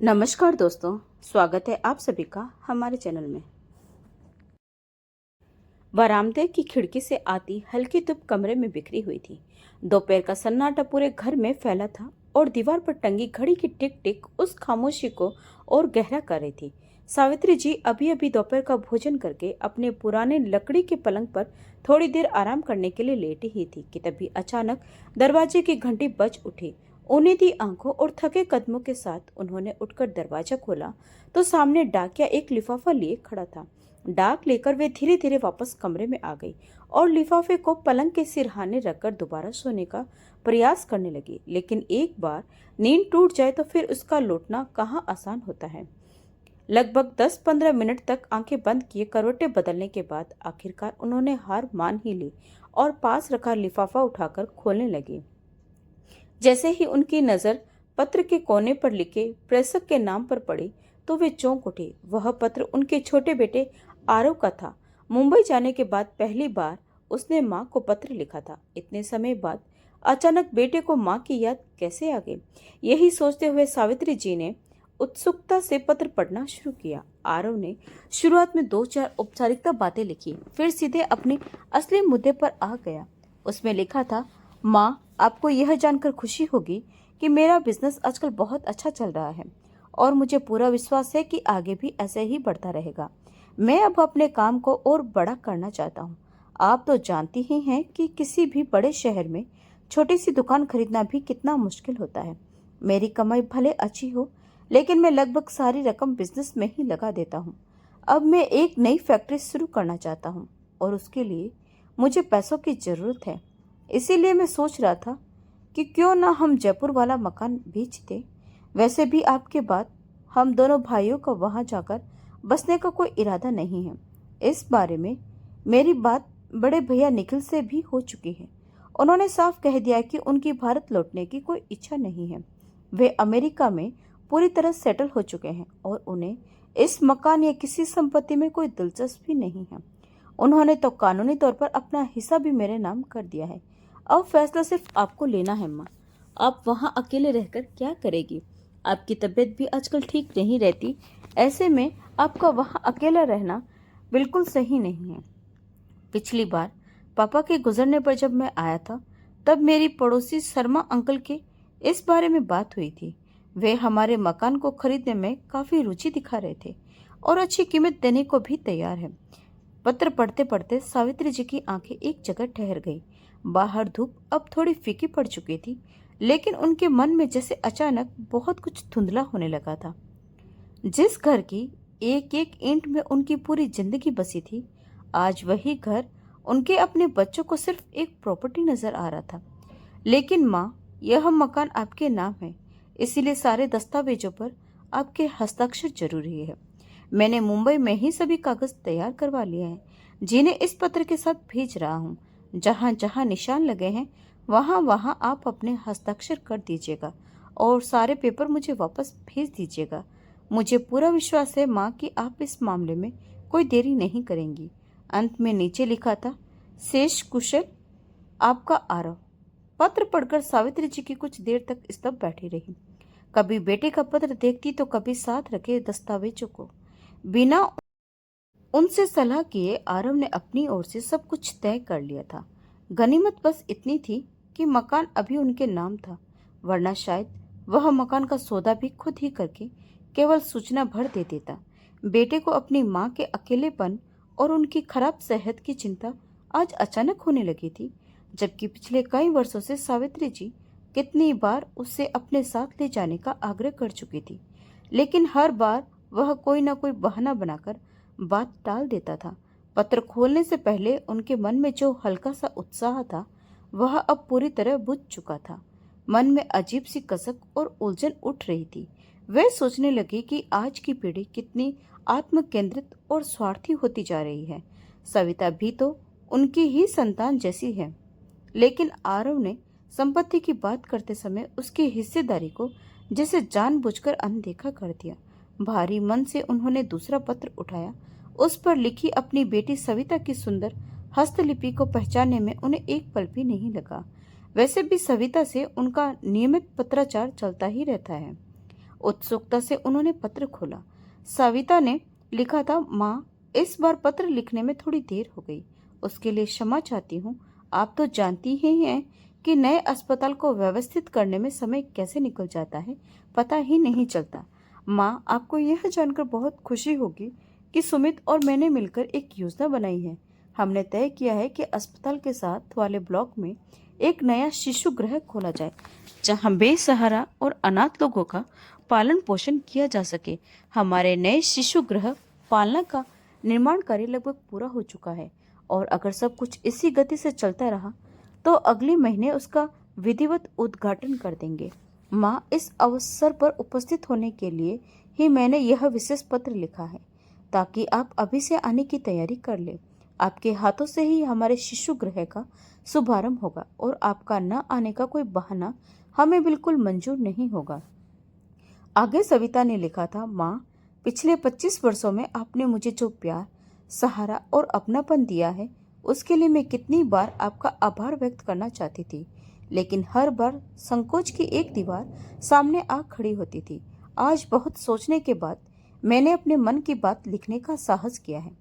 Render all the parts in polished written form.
नमस्कार दोस्तों, स्वागत है आप सभी का हमारे चैनल में। बरामदे की खिड़की से आती हल्की धूप कमरे में बिखरी हुई थी। दोपहर का सन्नाटा पूरे घर में फैला था और दीवार पर टंगी घड़ी की टिक टिक उस खामोशी को और गहरा कर रही थी। सावित्री जी अभी अभी दोपहर का भोजन करके अपने पुराने लकड़ी के पलंग पर थोड़ी देर आराम करने के लिए लेटी ही थी कि तभी अचानक दरवाजे की घंटी बज उठी। उन्नीदी आंखों और थके कदमों के साथ उन्होंने उठकर दरवाजा खोला तो सामने डाकिया एक लिफाफा लिए खड़ा था। डाक लेकर वे धीरे धीरे वापस कमरे में आ गई और लिफाफे को पलंग के सिरहाने रखकर दोबारा सोने का प्रयास करने लगी। लेकिन एक बार नींद टूट जाए तो फिर उसका लौटना कहाँ आसान होता है। लगभग 10-15 मिनट तक आंखें बंद किए करवटें बदलने के बाद आखिरकार उन्होंने हार मान ही ली और पास रखा लिफाफा उठाकर खोलने लगी। जैसे ही उनकी नजर पत्र के कोने पर लिखे प्रेषक के नाम पर पड़ी तो वे चौंक उठे। वह पत्र उनके छोटे बेटे आरव का था। मुंबई जाने के बाद पहली बार उसने माँ को पत्र लिखा था। इतने समय बाद अचानक बेटे को माँ की याद कैसे आ गई, यही सोचते हुए सावित्री जी ने उत्सुकता से पत्र पढ़ना शुरू किया। आरव ने शुरुआत में 2-4 औपचारिकता बातें लिखी, फिर सीधे अपने असली मुद्दे पर आ गया। उसमें लिखा था, माँ, आपको यह जानकर खुशी होगी कि मेरा बिजनेस आजकल बहुत अच्छा चल रहा है और मुझे पूरा विश्वास है कि आगे भी ऐसे ही बढ़ता रहेगा। मैं अब अपने काम को और बड़ा करना चाहता हूँ। आप तो जानती ही हैं कि किसी भी बड़े शहर में छोटी सी दुकान खरीदना भी कितना मुश्किल होता है। मेरी कमाई भले अच्छी हो, लेकिन मैं लगभग सारी रकम बिजनेस में ही लगा देता हूँ। अब मैं एक नई फैक्ट्री शुरू करना चाहता हूँ और उसके लिए मुझे पैसों की ज़रूरत है। इसीलिए मैं सोच रहा था कि क्यों ना हम जयपुर वाला मकान बेच दें। वैसे भी आपके बाद हम दोनों भाइयों का वहां जाकर बसने का कोई इरादा नहीं है। इस बारे में मेरी बात बड़े भैया निखिल से भी हो चुकी है। उन्होंने साफ कह दिया कि उनकी भारत लौटने की कोई इच्छा नहीं है। वे अमेरिका में पूरी तरह सेटल हो चुके हैं और उन्हें इस मकान या किसी संपत्ति में कोई दिलचस्पी नहीं है। उन्होंने तो कानूनी तौर पर अपना हिस्सा भी मेरे नाम कर दिया है। अब फैसला सिर्फ आपको लेना है माँ। आप वहाँ अकेले रहकर क्या करेगी? आपकी तबीयत भी आजकल ठीक नहीं रहती। ऐसे में आपका वहाँ अकेला रहना बिल्कुल सही नहीं है। पिछली बार पापा के गुजरने पर जब मैं आया था, तब मेरी पड़ोसी शर्मा अंकल के इस बारे में बात हुई थी। वे हमारे मकान को खरीदने में काफी रुचि दिखा रहे थे और अच्छी कीमत देने को भी तैयार है। पत्र पढ़ते पढ़ते सावित्री जी की आंखें एक जगह ठहर गई। बाहर धूप अब थोड़ी फीकी पड़ चुकी थी, लेकिन उनके मन में जैसे अचानक बहुत कुछ धुंधला होने लगा था। जिस घर की एक एक ईंट में उनकी पूरी जिंदगी बसी थी, आज वही घर उनके अपने बच्चों को सिर्फ एक प्रॉपर्टी नजर आ रहा था। लेकिन माँ, यह मकान आपके नाम है, इसीलिए सारे दस्तावेजों पर आपके हस्ताक्षर जरूरी है। मैंने मुंबई में ही सभी कागज तैयार करवा लिए हैं, जिन्हें इस पत्र के साथ भेज रहा हूँ। जहाँ जहाँ निशान लगे हैं वहाँ वहाँ आप अपने हस्ताक्षर कर दीजिएगा और सारे पेपर मुझे वापस भेज दीजिएगा। मुझे पूरा विश्वास है माँ कि आप इस मामले में कोई देरी नहीं करेंगी। अंत में नीचे लिखा था, शेष कुशल, आपका आरव। पत्र पढ़कर सावित्री जी की कुछ देर तक स्तब्ध बैठी रही। कभी बेटे का पत्र देखती तो कभी साथ रखे दस्तावेजों को। बिना उनसे सलाह किए आरव ने अपनी ओर से सब कुछ तय कर लिया था। गनीमत बस इतनी थी कि मकान अभी उनके नाम था, वरना शायद वह मकान का सौदा भी खुद ही करके केवल सूचना भर दे देता। बेटे को अपनी माँ के अकेलेपन और उनकी खराब सेहत की चिंता आज अचानक होने लगी थी, जबकि पिछले कई वर्षों से सावित्री जी कितनी बार उससे अपने साथ ले जाने का आग्रह कर चुकी थी, लेकिन हर बार वह कोई न कोई बहाना बनाकर बात टाल देता था। पत्र खोलने से पहले उनके मन में जो हल्का सा उत्साह था, वह अब पूरी तरह बुझ चुका था। मन में अजीब सी कसक और उलझन उठ रही थी। वे सोचने लगे कि आज की पीढ़ी कितनी आत्म केंद्रित और स्वार्थी होती जा रही है। सविता भी तो उनकी ही संतान जैसी है, लेकिन आरव ने संपत्ति की बात करते समय उसकी हिस्सेदारी को जैसे जानबूझकर अनदेखा कर दिया। भारी मन से उन्होंने दूसरा पत्र उठाया। उस पर लिखी अपनी बेटी सविता की सुंदर हस्तलिपि को पहचानने में उन्हें एक पल भी नहीं लगा। वैसे भी सविता से उनका नियमित पत्राचार चलता ही रहता है उत्सुकता से उन्होंने पत्र खोला। सविता ने लिखा था, माँ, इस बार पत्र लिखने में थोड़ी देर हो गई, उसके लिए क्षमा चाहती हूँ। आप तो जानती ही हैं कि नए अस्पताल को व्यवस्थित करने में समय कैसे निकल जाता है, पता ही नहीं चलता। माँ, आपको यह जानकर बहुत खुशी होगी कि सुमित और मैंने मिलकर एक योजना बनाई है। हमने तय किया है कि अस्पताल के साथ वाले ब्लॉक में एक नया शिशु गृह खोला जाए, जहां बेसहारा और अनाथ लोगों का पालन पोषण किया जा सके। हमारे नए शिशु गृह पालना का निर्माण कार्य लगभग पूरा हो चुका है और अगर सब कुछ इसी गति से चलता रहा तो अगले महीने उसका विधिवत उद्घाटन कर देंगे। माँ, इस अवसर पर उपस्थित होने के लिए ही मैंने यह विशेष पत्र लिखा है, ताकि आप अभी से आने की तैयारी कर ले। आपके हाथों से ही हमारे शिशु गृह का शुभारंभ होगा और आपका न आने का कोई बहाना हमें बिल्कुल मंजूर नहीं होगा। आगे सविता ने लिखा था, माँ, पिछले 25 वर्षों में आपने मुझे जो प्यार, सहारा और अपनापन दिया है, उसके लिए मैं कितनी बार आपका आभार व्यक्त करना चाहती थी, लेकिन हर बार संकोच की एक दीवार सामने आ खड़ी होती थी। आज बहुत सोचने के बाद मैंने अपने मन की बात लिखने का साहस किया है।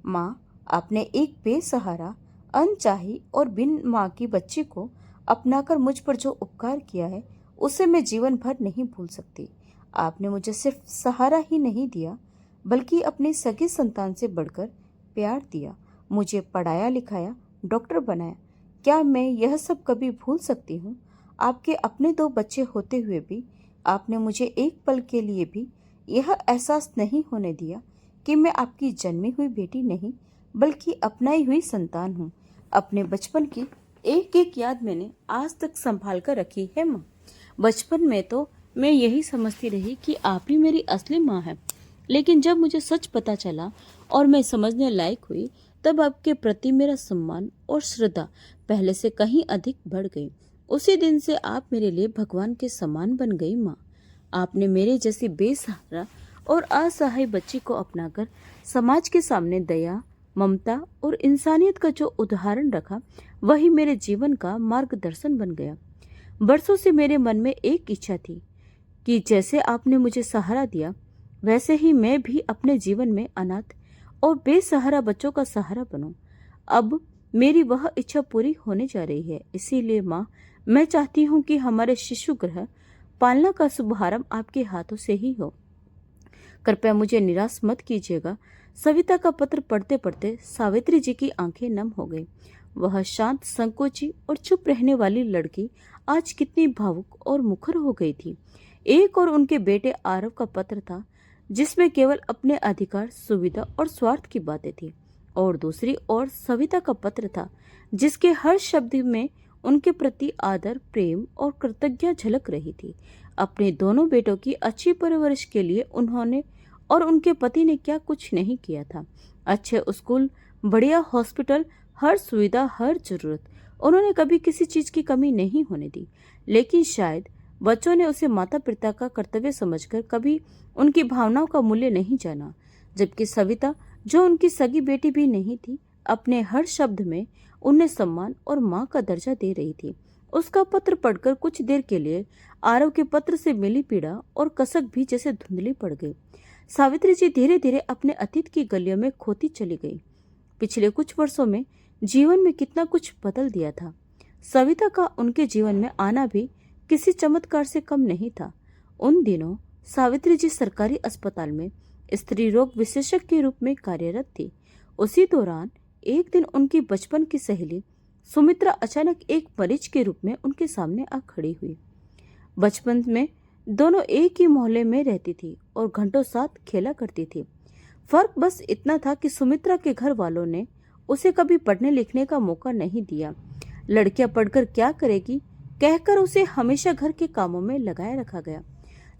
माँ, आपने एक बेसहारा, अनचाही और बिन माँ की बच्ची को अपनाकर मुझ पर जो उपकार किया है, उसे मैं जीवन भर नहीं भूल सकती। आपने मुझे सिर्फ सहारा ही नहीं दिया, बल्कि अपने सगे संतान से बढ़कर प्यार दिया, मुझे पढ़ाया लिखाया, डॉक्टर बनाया। क्या मैं यह सब कभी भूल सकती हूँ? आपके अपने 2 बच्चे होते हुए भी आपने मुझे एक पल के लिए भी यह एहसास नहीं होने दिया कि मैं आपकी जन्मी हुई बेटी नहीं, बल्कि अपनाई हुई संतान हूँ। अपने बचपन की एक एक याद मैंने आज तक संभाल कर रखी है। माँ, बचपन में तो मैं यही समझती रही कि आप ही मेरी असली माँ है, लेकिन जब मुझे सच पता चला और मैं समझने लायक हुई, तब आपके प्रति मेरा सम्मान और श्रद्धा पहले से कहीं अधिक बढ़ गई। उसी दिन से आप मेरे लिए भगवान के समान बन गई। माँ, आपने मेरे जैसी बेसहारा और असहाय बच्ची को अपनाकर समाज के सामने दया, ममता और इंसानियत का जो उदाहरण रखा, वही मेरे जीवन का मार्गदर्शन बन गया। बरसों से मेरे मन में एक इच्छा थी कि जैसे आपने मुझे सहारा दिया, वैसे ही मैं भी अपने जीवन में अनाथ और बेसहारा बच्चों का सहारा बनूं। अब मेरी वह इच्छा पूरी होने जा रही है। इसीलिए माँ, मैं चाहती हूँ कि हमारे शिशु गृह पालना का शुभारंभ आपके हाथों से ही हो। कृपया मुझे निराश मत कीजिएगा। सविता का पत्र पढ़ते पढ़ते सावित्री जी की आंखें नम हो गई। वह शांत, संकोची और चुप रहने वाली लड़की आज कितनी भावुक और मुखर हो गई थी। एक और उनके बेटे आरव का पत्र था, जिसमें केवल अपने अधिकार, सुविधा और स्वार्थ की बातें थी, और दूसरी ओर सविता का पत्र था, जिसके हर शब्द में उनके प्रति आदर, प्रेम और कृतज्ञता झलक रही थी। अपने दोनों बेटों की अच्छी परवरिश के लिए उन्होंने और उनके पति ने क्या कुछ नहीं किया था। अच्छे स्कूल, बढ़िया हॉस्पिटल, हर सुविधा, हर जरूरत, उन्होंने कभी किसी चीज की कमी नहीं होने दी। लेकिन शायद बच्चों ने उसे माता पिता का कर्तव्य समझकर कभी उनकी भावनाओं का मूल्य नहीं जाना, जबकि सविता, जो उनकी सगी बेटी भी नहीं थी, अपने हर शब्द में उन्हें सम्मान और माँ का दर्जा दे रही थी। उसका पत्र पढ़कर कुछ देर के लिए आरव के पत्र से मिली पीड़ा और कसक भी जैसे धुंधली पड़ गई। सावित्री जी धीरे धीरे अपने अतीत की गलियों में खोती चली गई। पिछले कुछ वर्षों में जीवन में कितना कुछ बदल दिया था। सविता का उनके जीवन में आना भी किसी चमत्कार से कम नहीं था। उन दिनों सावित्री जी सरकारी अस्पताल में स्त्री रोग विशेषज्ञ के रूप में कार्यरत थी। उसी दौरान एक दिन उनकी बचपन की सहेली सुमित्रा अचानक एक मरीज के रूप में उनके सामने आ खड़ी हुई। बचपन में दोनों एक ही मोहल्ले में रहती थी और घंटों साथ खेला करती थी। फर्क बस इतना था कि सुमित्रा के घर वालों ने उसे कभी पढ़ने लिखने का मौका नहीं दिया। लड़कियां पढ़कर क्या करेगी कहकर उसे हमेशा घर के कामों में लगाए रखा गया,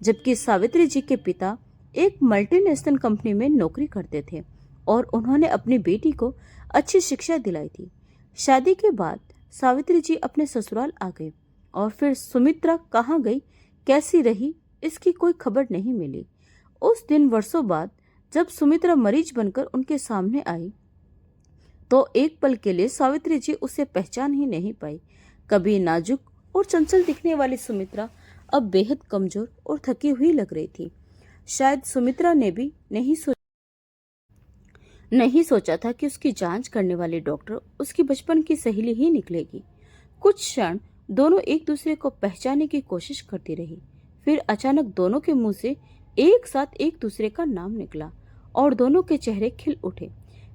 जबकि सावित्री जी के पिता एक मल्टीनेशनल कंपनी में नौकरी करते थे और उन्होंने अपनी बेटी को अच्छी शिक्षा दिलाई थी। शादी के बाद सावित्री जी अपने ससुराल आ गए और फिर सुमित्रा कहाँ गई, कैसी रही, इसकी कोई खबर नहीं मिली। उस दिन वर्षों बाद जब सुमित्रा मरीज बनकर उनके सामने आई तो एक पल के लिए सावित्री जी उसे पहचान ही नहीं पाई। कभी नाजुक और चंचल दिखने वाली सुमित्रा अब बेहद कमजोर और थकी हुई लग रही थी। शायद सुमित्रा ने भी नहीं सोचा था कि उसकी जांच करने वाली डॉक्टर उसकी बचपन की सहेली ही निकलेगी। कुछ क्षण दोनों एक दूसरे को पहचानने की कोशिश करती रही। फिर अचानक दोनों के मुंह से एक साथ एक दूसरे का नाम निकला और दोनों के चेहरे खिल उठे।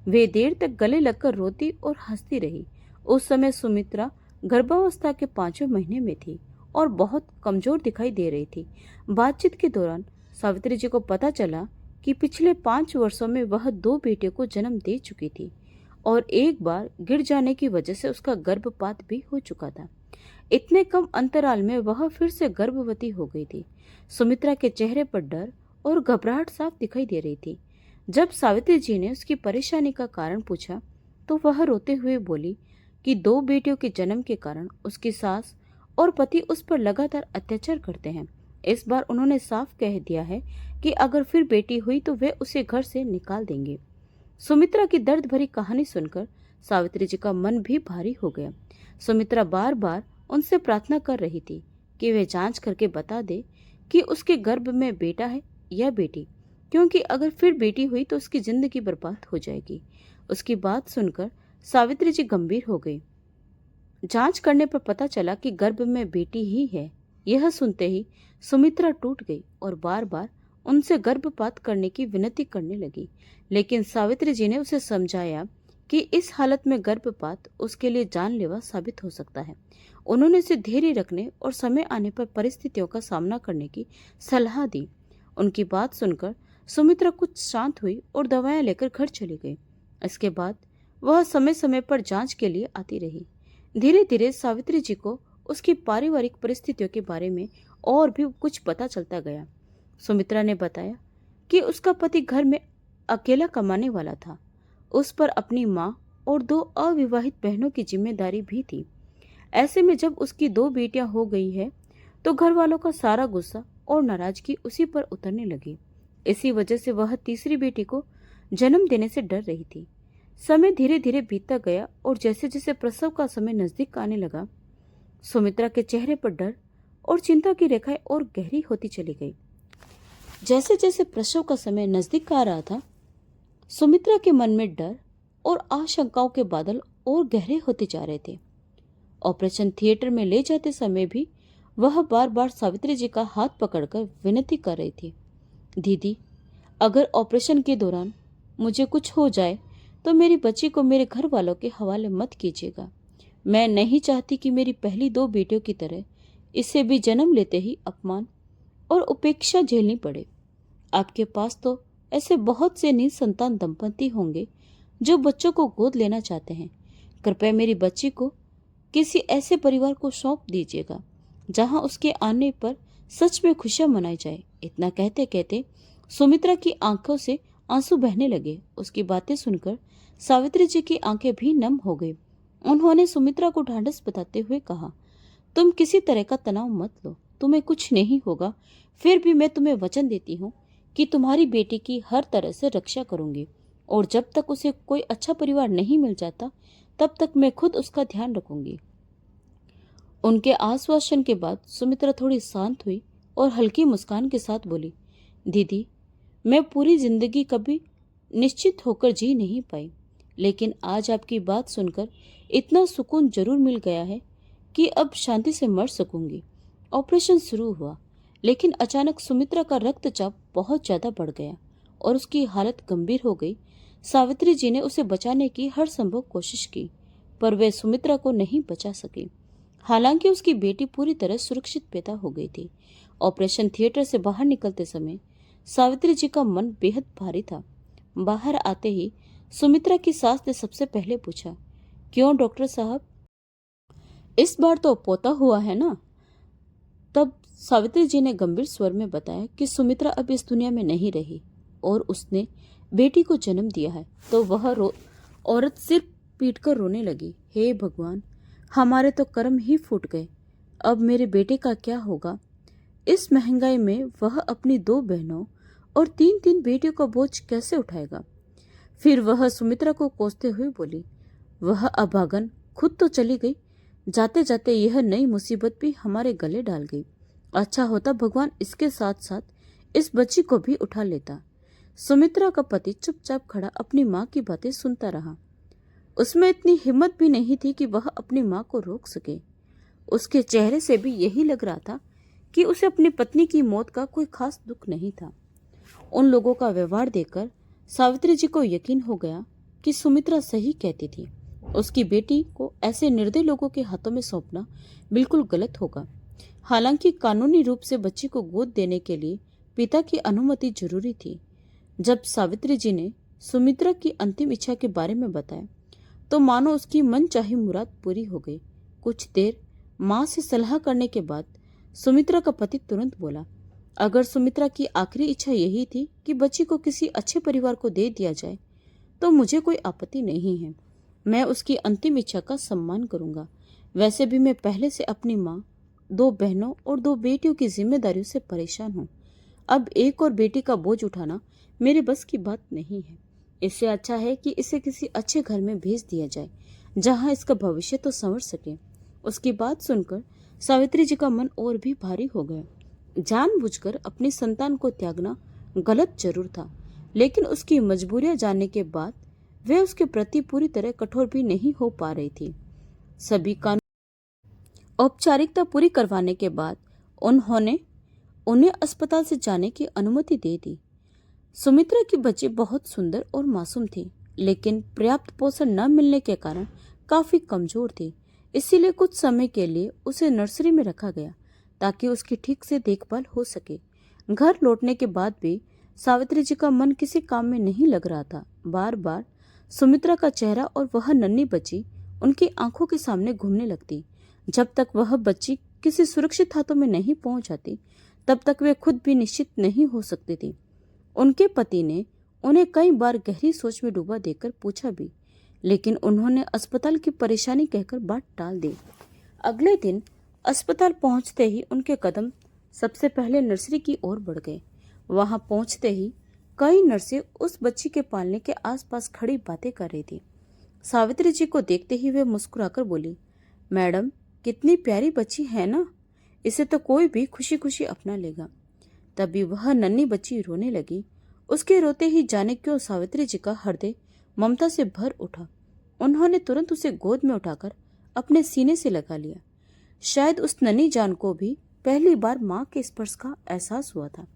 वे देर तक गले लगकर रोती और हंसती रही। उस समय सुमित्रा गर्भावस्था के 5वें महीने में थी और बहुत कमजोर दिखाई दे रही थी। बातचीत के दौरान सावित्री जी को पता चला कि पिछले 5 वर्षों में वह 2 बेटे को जन्म दे चुकी थी और एक बार गिर जाने की वजह से उसका गर्भपात भी हो चुका था। इतने कम अंतराल में वह फिर से गर्भवती हो गई थी। सुमित्रा के चेहरे पर डर और घबराहट साफ दिखाई दे रही थी। जब सावित्री जी ने उसकी परेशानी का कारण पूछा तो वह रोते हुए बोली कि 2 बेटियों के जन्म के कारण उसकी सास और पति उस पर लगातार अत्याचार करते हैं। इस बार उन्होंने साफ कह दिया है कि अगर फिर बेटी हुई तो वे उसे घर से निकाल देंगे। सुमित्रा की दर्द भरी कहानी सुनकर सावित्री जी का मन भी भारी हो गया। सुमित्रा बार बार उनसे प्रार्थना कर रही थी कि वे जांच करके बता दे कि उसके गर्भ में बेटा है या बेटी, क्योंकि अगर फिर बेटी हुई तो उसकी जिंदगी बर्बाद हो जाएगी। उसकी बात सुनकर सावित्री जी गंभीर हो गई। जांच करने पर पता चला कि गर्भ में बेटी ही है। यह सुनते ही सुमित्रा टूट गई और बार बार उनसे गर्भपात करने की विनती करने लगी, लेकिन सावित्री जी ने उसे समझाया कि इस हालत में गर्भपात उसके लिए जानलेवा साबित हो सकता है। उन्होंने उसे धैर्य रखने और समय आने पर परिस्थितियों का सामना करने की सलाह दी। उनकी बात सुनकर सुमित्रा कुछ शांत हुई और दवाएं लेकर घर चली गई। इसके बाद वह समय समय पर जांच के लिए आती रही। धीरे धीरे सावित्री जी को उसकी पारिवारिक परिस्थितियों के बारे में और भी कुछ पता चलता गया। सुमित्रा ने बताया कि उसका पति घर में अकेला कमाने वाला था। उस पर अपनी माँ और 2 अविवाहित बहनों की जिम्मेदारी भी थी। ऐसे में जब उसकी 2 बेटियां हो गई है तो घर वालों का सारा गुस्सा और नाराजगी उसी पर उतरने लगी। इसी वजह से वह तीसरी बेटी को जन्म देने से डर रही थी। समय धीरे धीरे बीतता गया और जैसे जैसे प्रसव का समय नजदीक आने लगा, सुमित्रा के चेहरे पर डर और चिंता की रेखाएं और गहरी होती चली गई। जैसे जैसे प्रसव का समय नजदीक आ रहा था, सुमित्रा के मन में डर और आशंकाओं के बादल और गहरे होते जा रहे थे। ऑपरेशन थिएटर में ले जाते समय भी वह बार बार सावित्री जी का हाथ पकड़कर विनती कर रही थी, दीदी, अगर ऑपरेशन के दौरान मुझे कुछ हो जाए तो मेरी बच्ची को मेरे घर वालों के हवाले मत कीजिएगा। मैं नहीं चाहती कि मेरी पहली 2 बेटियों की तरह इसे भी जन्म लेते ही अपमान और उपेक्षा झेलनी पड़े। आपके पास तो ऐसे बहुत से निसंतान दंपति होंगे जो बच्चों को गोद लेना चाहते हैं। कृपया मेरी बच्ची को किसी ऐसे परिवार को सौंप दीजिएगा जहां उसके आने पर सच में खुशियां मनाई जाए। इतना कहते कहते सुमित्रा की आंखों से आंसू बहने लगे। उसकी बातें सुनकर सावित्री जी की आंखें भी नम हो गई। उन्होंने सुमित्रा को ढांढस बताते हुए कहा, तुम किसी तरह का तनाव मत लो, तुम्हें कुछ नहीं होगा। फिर भी मैं तुम्हें वचन देती हूँ कि तुम्हारी बेटी की हर तरह से रक्षा करूंगी और जब तक उसे कोई अच्छा परिवार नहीं मिल जाता तब तक मैं खुद उसका ध्यान रखूंगी। उनके आश्वासन के बाद सुमित्रा थोड़ी शांत हुई और हल्की मुस्कान के साथ बोली, दीदी, मैं पूरी जिंदगी कभी निश्चित होकर जी नहीं पाई, लेकिन आज आपकी बात सुनकर इतना सुकून जरूर मिल गया है कि अब शांति से मर सकूंगी। ऑपरेशन शुरू हुआ, लेकिन अचानक सुमित्रा का रक्तचाप बहुत ज्यादा बढ़ गया और उसकी हालत गंभीर हो गई। सावित्री जी ने उसे बचाने की हर संभव कोशिश की, पर वे सुमित्रा को नहीं बचा सके। हालांकि उसकी बेटी पूरी तरह सुरक्षित पैदा हो गई थी। ऑपरेशन थिएटर से बाहर निकलते समय सावित्री जी का मन बेहद भारी था। बाहर आते ही सुमित्रा की सास ने सबसे पहले पूछा, क्यों डॉक्टर साहब, इस बार तो पोता हुआ है ना? तब सावित्री जी ने गंभीर स्वर में बताया कि सुमित्रा अब इस दुनिया में नहीं रही और उसने बेटी को जन्म दिया है। तो वह औरत सिर पीटकर रोने लगी, हे भगवान, हमारे तो कर्म ही फूट गए। अब मेरे बेटे का क्या होगा? इस महंगाई में वह अपनी 2 बहनों और 3 बेटियों का बोझ कैसे उठाएगा? फिर वह सुमित्रा को कोसते हुए बोली, वह अभागन खुद तो चली गई, जाते जाते यह नई मुसीबत भी हमारे गले डाल गई। अच्छा होता भगवान इसके साथ साथ इस बच्ची को भी उठा लेता। सुमित्रा का पति चुपचाप खड़ा अपनी माँ की बातें सुनता रहा। उसमें इतनी हिम्मत भी नहीं थी कि वह अपनी माँ को रोक सके। उसके चेहरे से भी यही लग रहा था कि उसे अपनी पत्नी की मौत का कोई खास दुख नहीं था। उन लोगों का व्यवहार देखकर सावित्री जी को यकीन हो गया कि सुमित्रा सही कहती थी। उसकी बेटी को ऐसे निर्दयी लोगों के हाथों में सौंपना बिल्कुल गलत होगा। हालांकि कानूनी रूप से बच्ची को गोद देने के लिए पिता की अनुमति जरूरी थी। जब सावित्री जी ने सुमित्रा की अंतिम इच्छा के बारे में बताया तो मानो उसकी मनचाही मुराद पूरी हो गई। कुछ देर माँ से सलाह करने के बाद सुमित्रा का पति तुरंत बोला, अगर सुमित्रा की आखिरी इच्छा यही थी कि बच्ची को किसी अच्छे परिवार को दे दिया जाए तो मुझे कोई आपत्ति नहीं है। मैं उसकी अंतिम इच्छा का सम्मान करूंगा। वैसे भी मैं पहले से अपनी माँ, 2 बहनों और 2 बेटियों की जिम्मेदारियों से परेशान हूँ। अब एक और बेटी का बोझ उठाना मेरे बस की बात नहीं है। इससे अच्छा है कि इसे किसी अच्छे घर में भेज दिया जाए जहाँ इसका भविष्य तो संवर सके। उसकी बात सुनकर सावित्री जी का मन और भी भारी हो गया। जानबूझकर अपनी संतान को त्यागना गलत जरूर था, लेकिन उसकी मजबूरियां जानने के बाद वे उसके प्रति पूरी तरह कठोर भी नहीं हो पा रही थी। सभी कानून औपचारिकता पूरी करवाने के बाद उन्होंने उन्हें अस्पताल से जाने की अनुमति दे दी। सुमित्रा की बच्ची बहुत सुंदर और मासूम थी, लेकिन पर्याप्त पोषण न मिलने के कारण काफी कमजोर थी। इसीलिए कुछ समय के लिए उसे नर्सरी में रखा गया ताकि उसकी ठीक से देखभाल हो सके। घर लौटने के बाद भी सावित्री जी का मन किसी काम में नहीं लग रहा था। बार बार सुमित्रा का चेहरा और वह नन्ही बच्ची उनकी आंखों के सामने घूमने लगती। जब तक वह बच्ची किसी सुरक्षित हाथों में नहीं पहुंच जाती तब तक वे खुद भी निश्चित नहीं हो सकती थी। उनके पति ने उन्हें कई बार गहरी सोच में डूबा देकर पूछा भी, लेकिन उन्होंने अस्पताल की परेशानी कहकर बात टाल दी। अगले दिन अस्पताल पहुंचते ही उनके कदम सबसे पहले नर्सरी की ओर बढ़ गए। वहां पहुंचते ही कई नर्सें उस बच्ची के पालने के आसपास खड़ी बातें कर रही थी। सावित्री जी को देखते ही वे मुस्कुराकर बोली, मैडम, कितनी प्यारी बच्ची है ना, इसे तो कोई भी खुशी खुशी अपना लेगा। तभी वह नन्ही बच्ची रोने लगी। उसके रोते ही जाने क्यों सावित्री जी का हृदय ममता से भर उठा। उन्होंने तुरंत उसे गोद में उठाकर अपने सीने से लगा लिया। शायद उस नन्ही जान को भी पहली बार माँ के स्पर्श का एहसास हुआ था।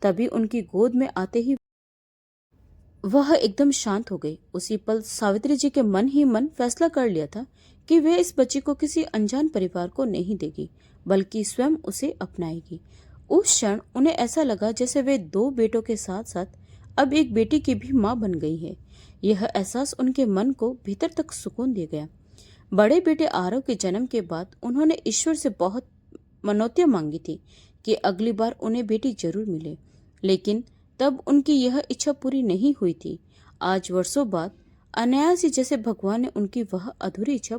तभी उनकी गोद में आते ही वह एकदम शांत हो गई। उसी पल सावित्री जी के मन ही मन फैसला कर लिया था कि वे इस बच्ची को किसी अनजान परिवार को नहीं देगी, बल्कि स्वयं उसे अपनाएगी। उस क्षण उन्हें ऐसा लगा जैसे वे 2 बेटों के साथ साथ अब एक बेटी की भी मां बन गई है। यह एहसास उनके मन को भीतर तक सुकून दे गया। बड़े बेटे आरव के जन्म के बाद उन्होंने ईश्वर से बहुत मनौतियां मांगी थी कि अगली बार उन्हें बेटी जरूर मिले, लेकिन तब उनकी यह इच्छा पूरी नहीं हुई थी। आज वर्षों बाद अनायास ही जैसे भगवान ने उनकी वह अधूरी इच्छा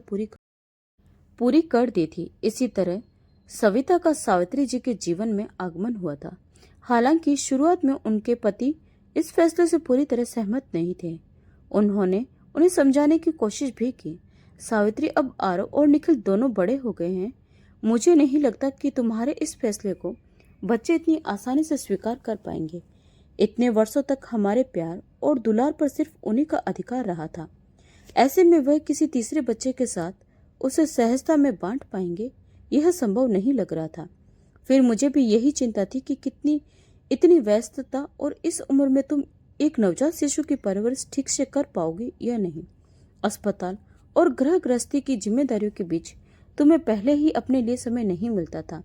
पूरी कर दी थी। इसी तरह सविता का सावित्री जी के जीवन में आगमन हुआ था। हालांकि शुरुआत में उनके पति इस फैसले से पूरी तरह सहमत नहीं थे। उन्होंने उन्हें समझाने की कोशिश भी की। सावित्री, अब आरव और निखिल दोनों बड़े हो गए हैं। मुझे नहीं लगता कि तुम्हारे इस फैसले को बच्चे इतनी आसानी से स्वीकार कर पाएंगे। इतने वर्षों तक हमारे प्यार और दुलार पर सिर्फ उन्हीं का अधिकार रहा था। ऐसे में वह किसी तीसरे बच्चे के साथ उसे सहजता में बांट पाएंगे, यह संभव नहीं लग रहा था। फिर मुझे भी यही चिंता थी कि इतनी व्यस्तता और इस उम्र में तुम एक नवजात शिशु की परवरिश ठीक से कर पाओगे या नहीं। अस्पताल और गृह गृहस्थी की जिम्मेदारियों के बीच तुम्हें पहले ही अपने लिए समय नहीं मिलता था।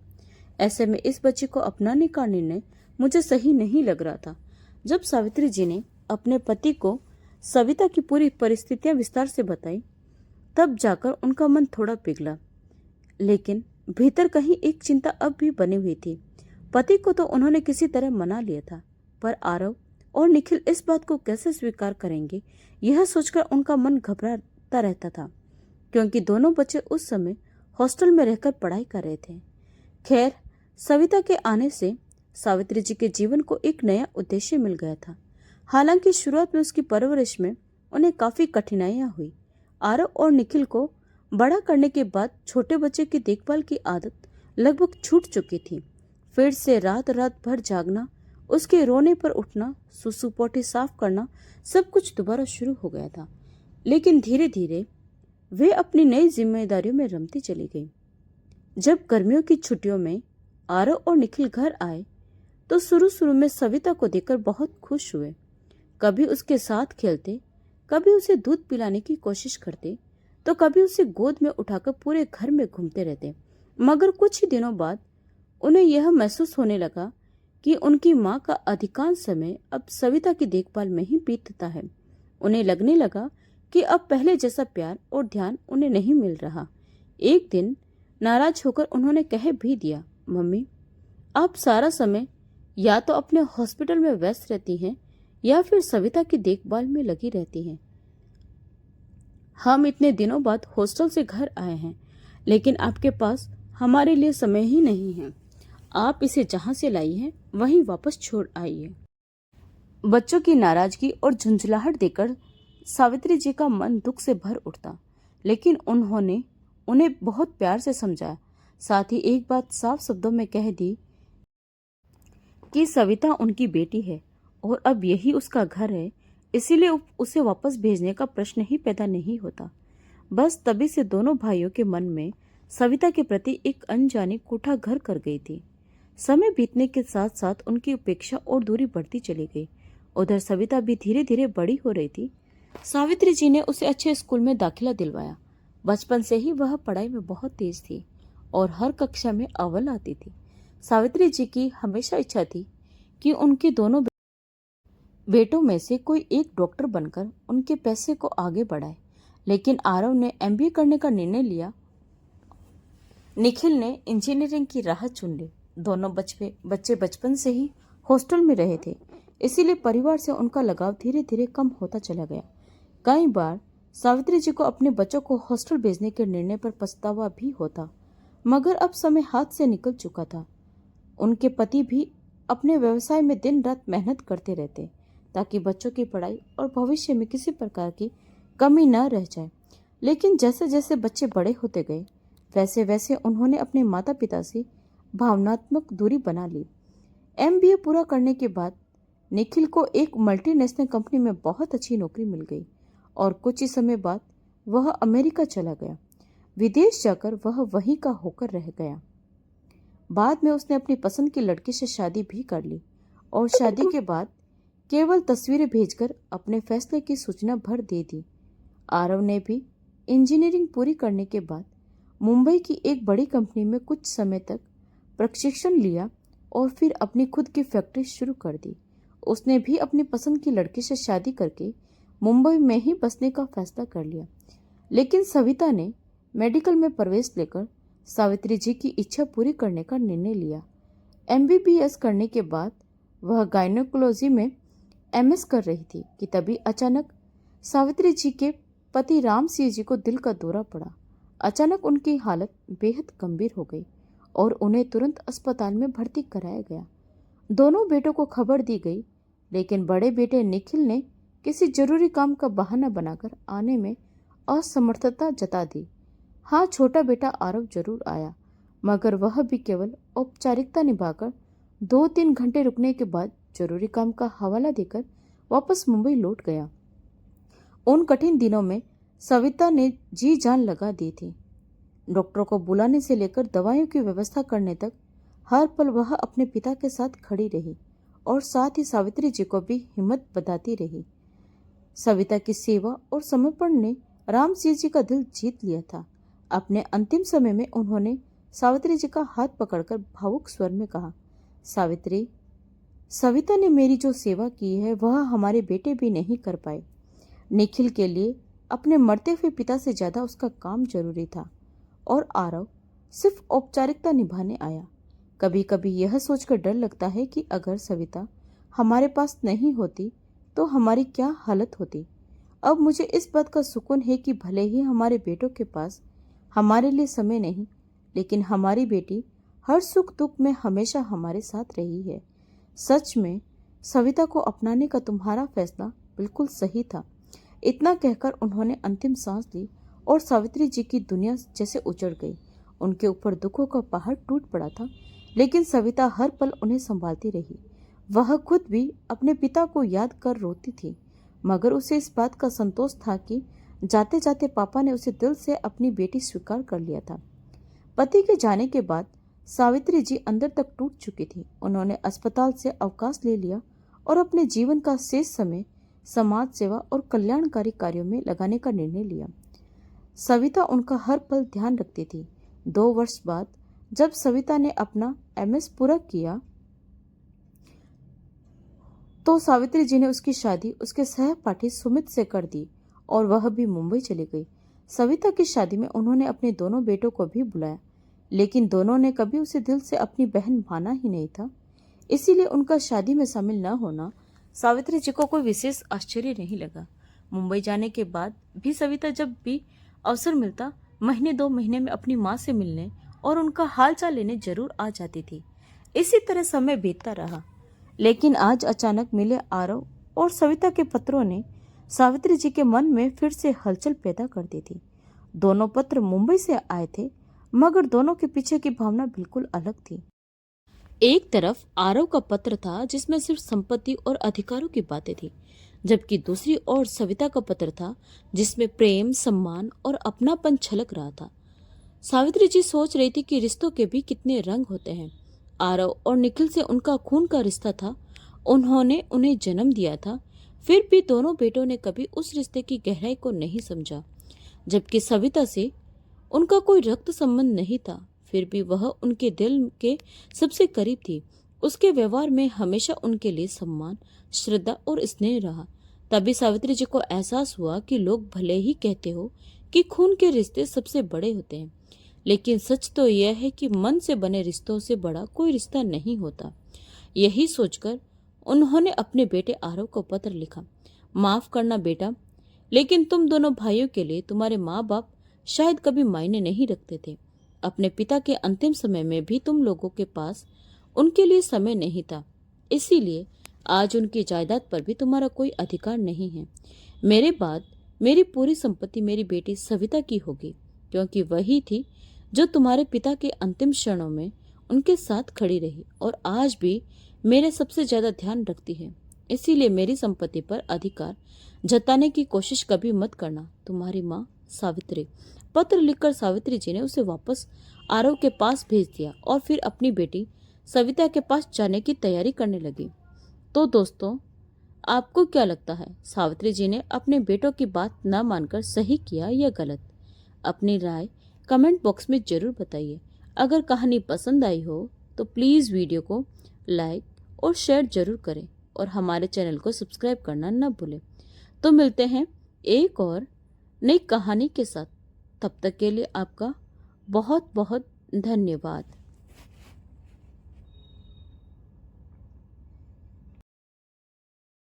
ऐसे में इस बच्ची को अपनाने का निर्णय मुझे सही नहीं लग रहा था। जब सावित्री जी ने अपने पति को सविता की पूरी परिस्थितियां विस्तार से बताई, तब जाकर उनका मन थोड़ा पिघला, लेकिन भीतर कहीं एक चिंता अब भी बनी हुई थी। पति को तो उन्होंने किसी तरह मना लिया था, पर आरव और निखिल इस बात को कैसे स्वीकार करेंगे, यह सोचकर उनका मन घबराता रहता था, क्योंकि दोनों बच्चे उस समय हॉस्टल में रहकर पढ़ाई कर रहे थे। खैर, सविता के आने से सावित्री जी के जीवन को एक नया उद्देश्य मिल गया था। हालांकि शुरुआत में उसकी परवरिश में उन्हें काफी कठिनाइयां हुई। आरव और निखिल को बड़ा करने के बाद छोटे बच्चे की देखभाल की आदत लगभग छूट चुकी थी। फिर से रात रात भर जागना, उसके रोने पर उठना, सुसु पोटी साफ करना, सब कुछ दोबारा शुरू हो गया था। लेकिन धीरे धीरे वे अपनी नई जिम्मेदारियों में रमती चली गई। जब गर्मियों की छुट्टियों में आरव और निखिल घर आए तो शुरू शुरू में सविता को देखकर बहुत खुश हुए। कभी उसके साथ खेलते, कभी उसे दूध पिलाने की कोशिश करते, तो कभी उसे गोद में उठाकर पूरे घर में घूमते रहते। मगर कुछ ही दिनों बाद उन्हें यह महसूस होने लगा कि उनकी माँ का अधिकांश समय अब सविता की देखभाल में ही बीतता है। उन्हें लगने लगा कि अब पहले जैसा प्यार और ध्यान उन्हें नहीं मिल रहा। एक दिन नाराज होकर उन्होंने कह भी दिया, मम्मी, आप सारा समय या तो अपने हॉस्पिटल में व्यस्त रहती हैं या फिर सविता की देखभाल में लगी रहती हैं। हम इतने दिनों बाद हॉस्टल से घर आए हैं, लेकिन आपके पास हमारे लिए समय ही नहीं है। आप इसे जहां से लाई हैं वहीं वापस छोड़ आइए। बच्चों की नाराजगी और झुंझलाहट देखकर सावित्री जी का मन दुख से भर उठता, लेकिन उन्होंने उन्हें बहुत प्यार से समझाया। साथ ही एक बात साफ शब्दों में कह दी कि सविता उनकी बेटी है और अब यही उसका घर है, इसीलिए उसे वापस भेजने का प्रश्न ही पैदा नहीं होता। बस तभी से दोनों भाइयों के मन में सविता के प्रति एक अनजानी कुठा घर कर गई थी। समय बीतने के साथ साथ उनकी उपेक्षा और दूरी बढ़ती चली गई। उधर सविता भी धीरे धीरे बड़ी हो रही थी। सावित्री जी ने उसे अच्छे स्कूल में दाखिला दिलवाया। बचपन से ही वह पढ़ाई में बहुत तेज थी और हर कक्षा में अव्वल आती थी। सावित्री जी की हमेशा इच्छा थी कि उनके दोनों बेटों में से कोई एक डॉक्टर बनकर उनके पैसे को आगे बढ़ाए, लेकिन आरव ने एमबीए करने का निर्णय लिया। निखिल ने इंजीनियरिंग की राह चुन ली। दोनों बच्चे बचपन से ही हॉस्टल में रहे थे, इसीलिए परिवार से उनका लगाव धीरे धीरे कम होता चला गया। कई बार सावित्री जी को अपने बच्चों को हॉस्टल भेजने के निर्णय पर पछतावा भी होता, मगर अब समय हाथ से निकल चुका था। उनके पति भी अपने व्यवसाय में दिन रात मेहनत करते रहते ताकि बच्चों की पढ़ाई और भविष्य में किसी प्रकार की कमी न रह जाए। लेकिन जैसे जैसे बच्चे बड़े होते गए, वैसे वैसे उन्होंने अपने माता पिता से भावनात्मक दूरी बना ली। एमबीए पूरा करने के बाद निखिल को एक मल्टीनेशनल कंपनी में बहुत अच्छी नौकरी मिल गई और कुछ ही समय बाद वह अमेरिका चला गया। विदेश जाकर वह वहीं का होकर रह गया। बाद में उसने अपनी पसंद की लड़की से शादी भी कर ली और शादी के बाद केवल तस्वीरें भेजकर अपने फैसले की सूचना भर दे दी। आरव ने भी इंजीनियरिंग पूरी करने के बाद मुंबई की एक बड़ी कंपनी में कुछ समय तक प्रशिक्षण लिया और फिर अपनी खुद की फैक्ट्री शुरू कर दी। उसने भी अपनी पसंद की लड़की से शादी करके मुंबई में ही बसने का फैसला कर लिया। लेकिन सविता ने मेडिकल में प्रवेश लेकर सावित्री जी की इच्छा पूरी करने का निर्णय लिया। एमबीबीएस करने के बाद वह गायनेकोलॉजी में एमएस कर रही थी कि तभी अचानक सावित्री जी के पति राम सिंह जी को दिल का दौरा पड़ा। अचानक उनकी हालत बेहद गंभीर हो गई और उन्हें तुरंत अस्पताल में भर्ती कराया गया। दोनों बेटों को खबर दी गई, लेकिन बड़े बेटे निखिल ने किसी जरूरी काम का बहाना बनाकर आने में असमर्थता जता दी। हाँ, छोटा बेटा आरव जरूर आया, मगर वह भी केवल औपचारिकता निभाकर 2-3 घंटे रुकने के बाद जरूरी काम का हवाला देकर वापस मुंबई लौट गया। उन कठिन दिनों में सविता ने जी जान लगा दी थी। डॉक्टरों को बुलाने से लेकर दवाइयों की व्यवस्था करने तक हर पल वह अपने पिता के साथ खड़ी रही और साथ ही सावित्री जी को भी हिम्मत बताती रही। सविता की सेवा और समर्पण ने राम सिंह जी का दिल जीत लिया था। अपने अंतिम समय में उन्होंने सावित्री जी का हाथ पकड़कर भावुक स्वर में कहा, सावित्री, सविता ने मेरी जो सेवा की है वह हमारे बेटे भी नहीं कर पाए। निखिल के लिए अपने मरते हुए पिता से ज्यादा उसका काम जरूरी था और आरव सिर्फ औपचारिकता निभाने आया। कभी कभी यह सोचकर डर लगता है कि अगर सविता हमारे पास नहीं होती तो हमारी क्या हालत होती। अब मुझे इस बात का सुकून है कि भले ही हमारे बेटों के पास हमारे लिए समय नहीं, लेकिन हमारी बेटी हर सुख दुख में हमेशा हमारे साथ रही है। सच में सविता को अपनाने का तुम्हारा फैसला बिल्कुल सही था। इतना कहकर उन्होंने अंतिम सांस ली और सावित्री जी की दुनिया जैसे उजड़ गई। उनके ऊपर दुखों का पहाड़ टूट पड़ा था, लेकिन सविता हर पल उन्हें संभालती रही। वह खुद भी अपने पिता को याद कर रोती थी, मगर उसे इस बात का संतोष था कि जाते जाते पापा ने उसे दिल से अपनी बेटी स्वीकार कर लिया था। पति के जाने के बाद सावित्री जी अंदर तक टूट चुकी थी। उन्होंने अस्पताल से अवकाश ले लिया और अपने जीवन का शेष समय समाज सेवा और कल्याणकारी कार्यों में लगाने का निर्णय लिया। सविता उनका हर पल ध्यान रखती थी। 2 वर्ष बाद जब सविता ने अपना MS पूरा किया तो सावित्री जी ने उसकी शादी उसके सहपाठी सुमित से कर दी और वह भी मुंबई चली गई। सविता की शादी में उन्होंने अपने दोनों बेटों को भी बुलाया, लेकिन दोनों ने कभी उसे दिल से अपनी बहन माना ही नहीं था। इसीलिए उनका शादी में शामिल न होना सावित्री जी को कोई विशेष आश्चर्य नहीं लगा। मुंबई जाने के बाद भी सविता जब भी अवसर मिलता महीने 2 महीने में अपनी माँ से मिलने और उनका हालचाल लेने जरूर आ जाती थी। इसी तरह समय बीतता रहा, लेकिन आज अचानक मिले आरव और सविता के पत्रों ने सावित्री जी के मन में फिर से हलचल पैदा कर दी थी। दोनों पत्र मुंबई से आए थे, मगर दोनों के पीछे की भावना बिल्कुल अलग थी। एक तरफ आरव का पत्र था जिसमें सिर्फ संपत्ति और अधिकारों की बातें थी, जबकि दूसरी ओर सविता का पत्र था जिसमें प्रेम, सम्मान और अपनापन छलक रहा था। सावित्री जी सोच रही थी कि रिश्तों के भी कितने रंग होते हैं। आरव और निखिल से उनका खून का रिश्ता था, उन्होंने उन्हें जन्म दिया था, फिर भी दोनों बेटों ने कभी उस रिश्ते की गहराई को नहीं समझा। जबकि सविता से उनका कोई रक्त संबंध नहीं था, फिर भी वह उनके दिल के सबसे करीब थी। उसके व्यवहार में हमेशा उनके लिए सम्मान, श्रद्धा और स्नेह रहा। तभी सावित्री जी को एहसास हुआ कि लोग भले ही कहते हो कि खून के रिश्ते सबसे बड़े होते हैं, लेकिन सच तो यह है कि मन से बने रिश्तों से बड़ा कोई रिश्ता नहीं होता। यही सोचकर उन्होंने अपने बेटे आरव को पत्र लिखा। माफ करना बेटा, लेकिन तुम दोनों भाइयों के लिए तुम्हारे माँ बाप शायद कभी मायने नहीं रखते थे। अपने पिता के अंतिम समय में भी तुम लोगों के पास उनके लिए समय नहीं था, इसीलिए आज उनकी जायदाद पर भी तुम्हारा कोई अधिकार नहीं है। मेरे बाद मेरी पूरी संपत्ति मेरी बेटी सविता की होगी, क्योंकि वही थी जो तुम्हारे पिता के अंतिम क्षणों में उनके साथ खड़ी रही और आज भी मेरे सबसे ज्यादा ध्यान रखती है। इसीलिए मेरी संपत्ति पर अधिकार जताने की कोशिश कभी मत करना। तुम्हारी माँ सावित्री। पत्र लिखकर सावित्री जी ने उसे वापस आरव के पास भेज दिया और फिर अपनी बेटी सविता के पास जाने की तैयारी करने लगी। तो दोस्तों, आपको क्या लगता है, सावित्री जी ने अपने बेटों की बात न मानकर सही किया या गलत? अपनी राय कमेंट बॉक्स में जरूर बताइए। अगर कहानी पसंद आई हो तो प्लीज़ वीडियो को लाइक और शेयर जरूर करें और हमारे चैनल को सब्सक्राइब करना न भूलें। तो मिलते हैं एक और नई कहानी के साथ। तब तक के लिए आपका बहुत बहुत धन्यवाद।